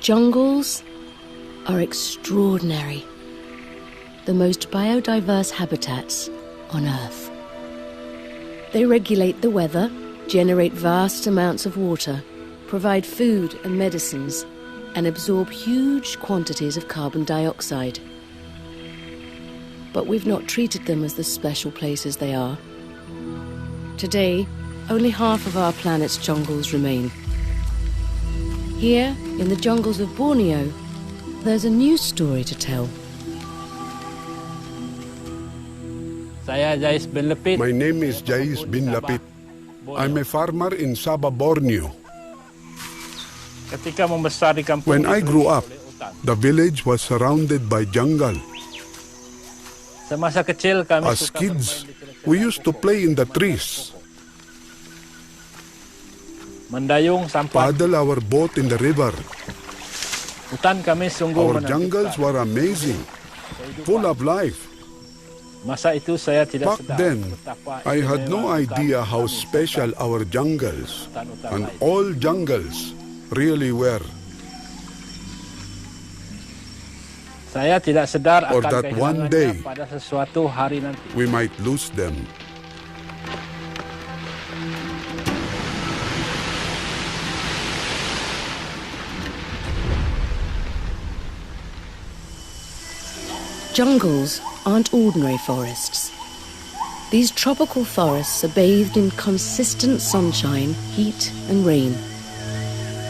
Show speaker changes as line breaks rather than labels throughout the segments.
Jungles are extraordinary, the most biodiverse habitats on Earth. They regulate the weather, generate vast amounts of water, provide food and medicines, and absorb huge quantities of carbon dioxide. But we've not treated them as the special places they are. Today, only half of our planet's jungles remain. Here, in the jungles of Borneo, there's a new story to tell.
My name is Jais bin Lapit. I'm a farmer in Sabah, Borneo. When I grew up, the village was surrounded by jungle. As kids, we used to play in the trees, paddle our boat in the river. Our jungles were amazing, full of life. Back then, I had no idea how special our jungles, and all jungles, really were. Or that one day, we might lose them.
Jungles aren't ordinary forests. These tropical forests are bathed in consistent sunshine, heat and rain.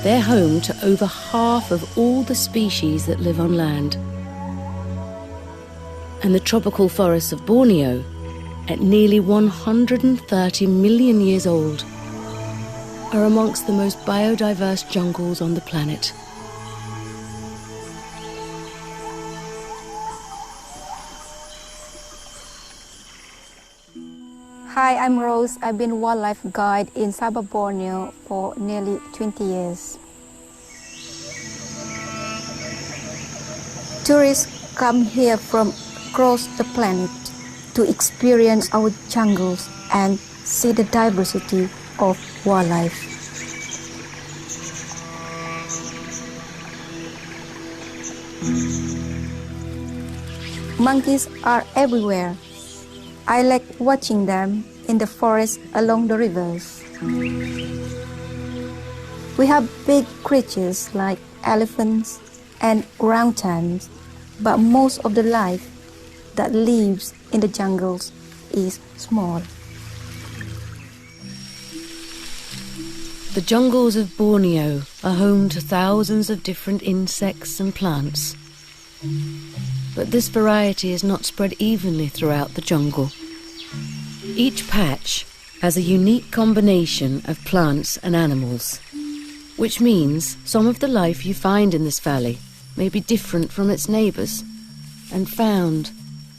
They're home to over half of all the species that live on land. And the tropical forests of Borneo, at nearly 130 million years old, are amongst the most biodiverse jungles on the planet.
Hi, I'm Rose. I've been wildlife guide in Sabah, Borneo for nearly 20 years. Tourists come here from across the planet to experience our jungles and see the diversity of wildlife. Monkeys are everywhere. I like watching them in the forest along the rivers. We have big creatures like elephants and orangutans, but most of the life that lives in the jungles is small.
The jungles of Borneo are home to thousands of different insects and plants. But this variety is not spread evenly throughout the jungle. Each patch has a unique combination of plants and animals, which means some of the life you find in this valley may be different from its neighbours and found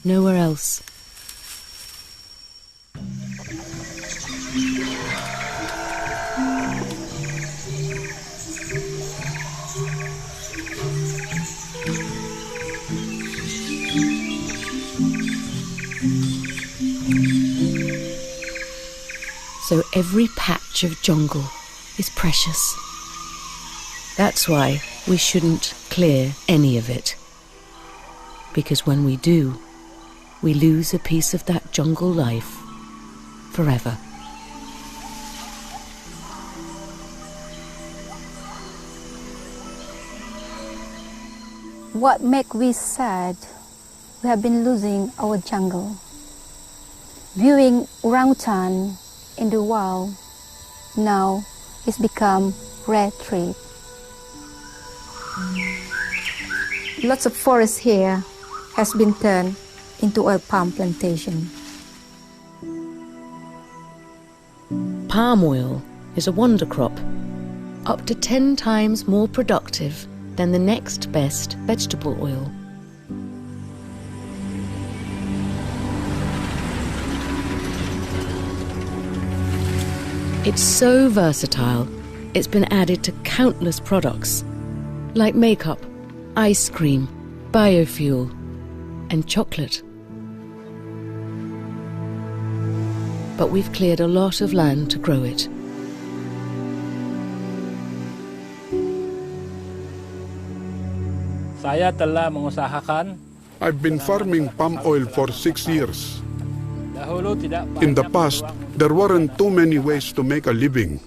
nowhere else. So every patch of jungle is precious. That's why we shouldn't clear any of it. Because when we do, we lose a piece of that jungle life forever.
What makes we sad, we have been losing our jungle. Viewing orangutan in the wild now it's become rare treat. Lots of forest here has been turned into oil palm plantation.
Palm oil is a wonder crop, up to 10 times more productive than the next best vegetable oil. It's so versatile, it's been added to countless products, like makeup, ice cream, biofuel, and chocolate. But we've cleared a lot of land to grow it.
Saya telah mengusahakan
I've been farming palm oil for 6 years.
dahulu tidak
In the
banyak
past,
peluang
there weren't too many ways to make a living.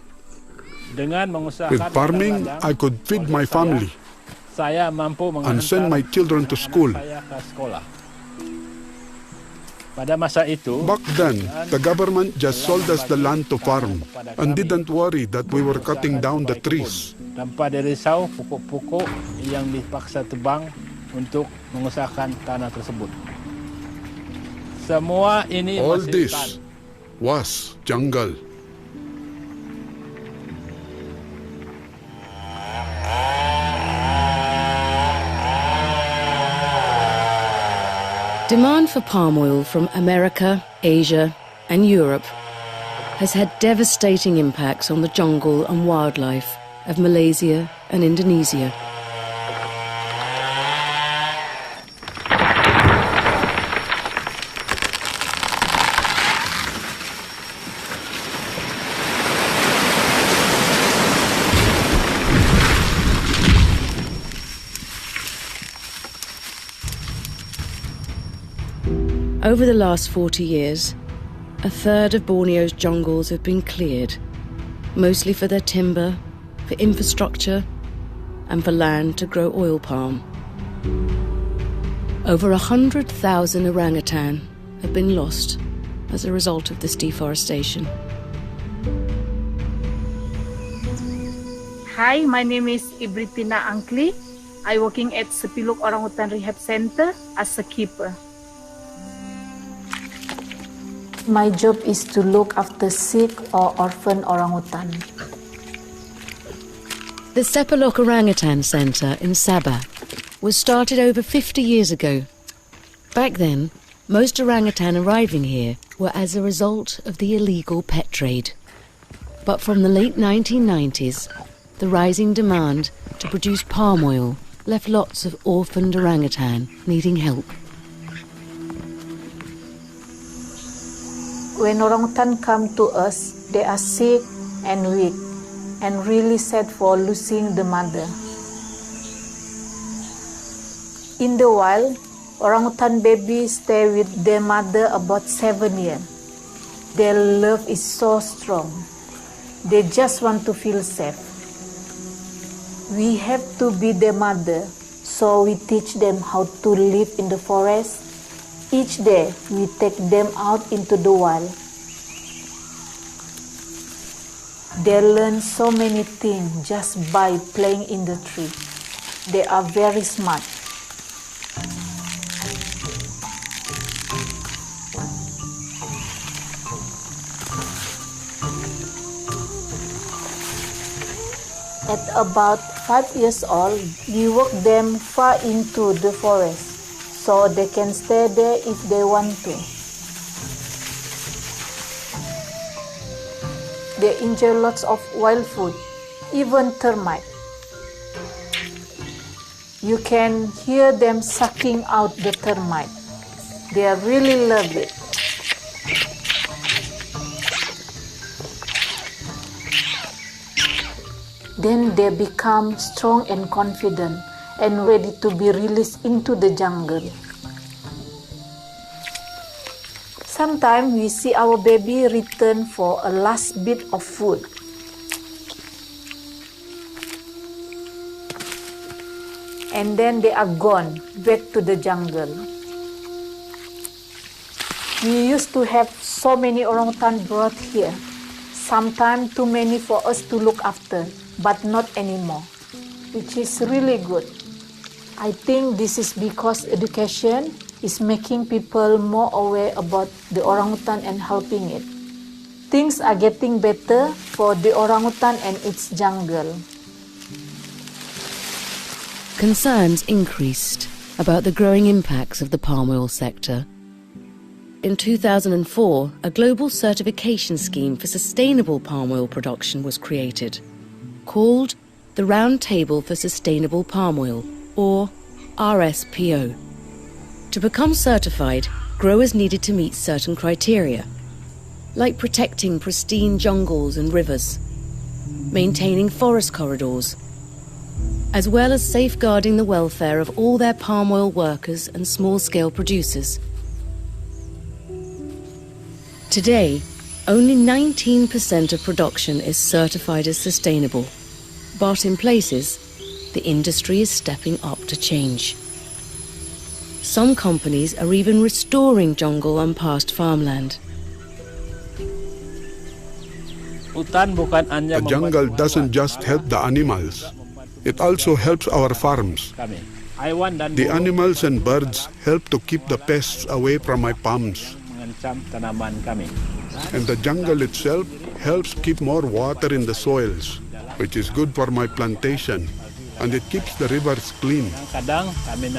dengan mengusahakan
With farming,
ladang,
I could feed my family
saya mampu
and send my children to school.
saya ke sekolah. Pada masa itu,
Back then, the government just sold us the land to farm and didn't worry that we were cutting down the trees.
tanpa dirisau pokok-pokok yang dipaksa tebang untuk mengusahakan tanah tersebut. Semua ini
All
masih
this
hutan.
was jungle.
Demand for palm oil from America, Asia, and Europe has had devastating impacts on the jungle and wildlife of Malaysia and Indonesia. Over the last 40 years, a third of Borneo's jungles have been cleared, mostly for their timber, for infrastructure, and for land to grow oil palm. Over 100,000 orangutan have been lost as a result of this deforestation.
Hi, my name is Ibritina Angkli. I'm working at Sepiluk Orangutan Rehab Center as a keeper.
My job is to look after sick or orphan orangutan.
The Sepilok Orangutan Centre in Sabah was started over 50 years ago. Back then, most orangutan arriving here were as a result of the illegal pet trade. But from the late 1990s, the rising demand to produce palm oil left lots of orphaned orangutan needing help.
When orangutan come to us, they are sick and weak and really sad for losing the mother. In the wild, orangutan babies stay with their mother about 7 years. Their love is so strong. They just want to feel safe. We have to be their mother, so we teach them how to live in the forest. Each day, we take them out into the wild. They learn so many things just by playing in the tree. They are very smart. At about 5 years old, we walk them far into the forest, so they can stay there if they want to. They enjoy lots of wild food, even termite. You can hear them sucking out the termite. They really love it. Then they become strong and confident and ready to be released into the jungle. Sometimes we see our baby return for a last bit of food. And then they are gone back to the jungle. We used to have so many orangutan brought here. Sometimes too many for us to look after, but not anymore, which is really good. I think this is because education is making people more aware about the orangutan and helping it. Things are getting better for the orangutan and its jungle.
Concerns increased about the growing impacts of the palm oil sector. In 2004, a global certification scheme for sustainable palm oil production was created, called the Round Table for Sustainable Palm Oil, or RSPO. To become certified, growers needed to meet certain criteria, like protecting pristine jungles and rivers, maintaining forest corridors, as well as safeguarding the welfare of all their palm oil workers and small-scale producers. Today, only 19% of production is certified as sustainable, but in places, the industry is stepping up to change. Some companies are even restoring jungle and past farmland.
The jungle doesn't just help the animals, it also helps our farms. The animals and birds help to keep the pests away from my palms. And the jungle itself helps keep more water in the soils, which is good for my plantation, and it keeps the rivers clean.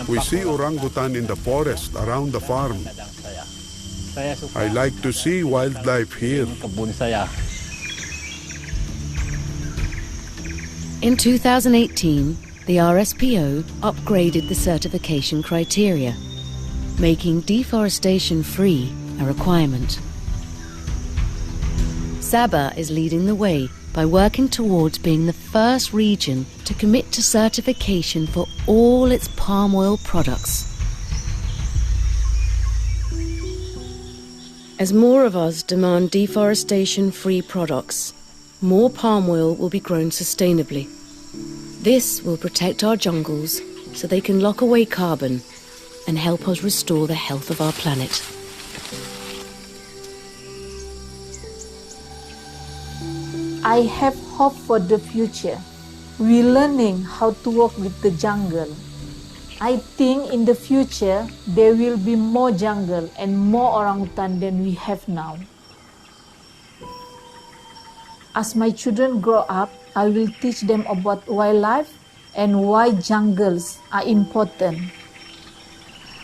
We see orangutan in the forest around the farm. I like to see wildlife here.
In 2018, the RSPO upgraded the certification criteria, making deforestation-free a requirement. Sabah is leading the way by working towards being the first region to commit to certification for all its palm oil products. As more of us demand deforestation-free products, more palm oil will be grown sustainably. This will protect our jungles so they can lock away carbon and help us restore the health of our planet.
I have hope for the future. We're learning how to work with the jungle. I think in the future there will be more jungle and more orangutan than we have now. As my children grow up, I will teach them about wildlife and why jungles are important.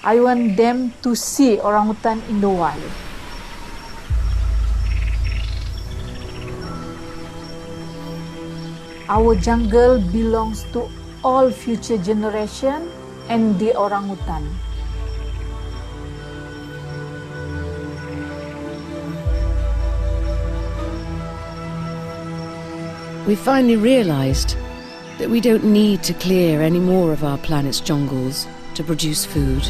I want them to see orangutan in the wild. Our jungle belongs to all future generations and the orangutan.
We finally realized that we don't need to clear any more of our planet's jungles to produce food.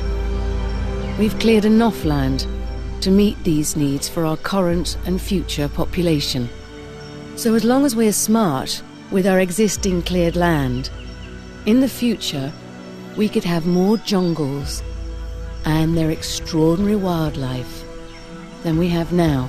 We've cleared enough land to meet these needs for our current and future population. So as long as we're smart with our existing cleared land, in the future we could have more jungles and their extraordinary wildlife than we have now.